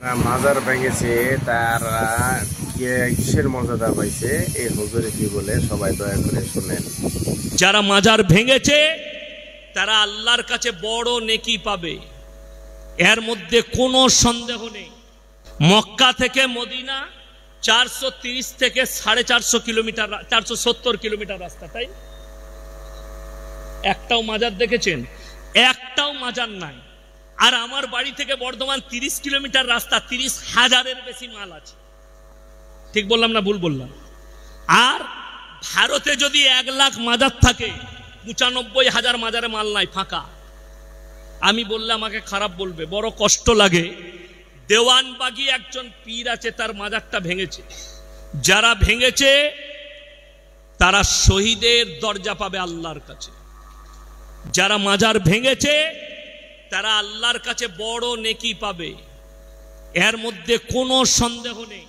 মাজার ভেঙেছে তারা কিসের মর্যাদা পাইছে এই হুজুরে কি বলে সবাই দয়া করে শুনেন। যারা মাজার ভেঙেছে তারা আল্লাহর কাছে বড় নেকি পাবে, এর মধ্যে কোনো সন্দেহ নেই। মক্কা থেকে মদিনা 430 থেকে 450 কিলোমিটার, 470 কিলোমিটার রাস্তা, তাই একটাও মাজার দেখেছেন? একটাও মাজার নাই। আর আমার বাড়ি থেকে বর্ধমান 30 কিলোমিটার রাস্তা, 30,000-এর বেশি মাল আছে। ঠিক বললাম না ভুল বললাম? আর ভারতে যদি 1 লাখ মাজার থাকে, 95,000 মাজারে মাল নাই, ফাঁকা। আমি বললে আমাকে খারাপ বলবে, বড় কষ্ট লাগে। দেওয়ানবাগি একজন পীর আছে, তার মাজারটা ভেঙেছে। যারা ভেঙেছে তারা শহীদের দরজা পাবে আল্লাহর কাছে। যারা মাজার ভেঙেছে তারা আল্লাহর কাছে বড় নেকি পাবে, এর মধ্যে কোনো সন্দেহ নেই।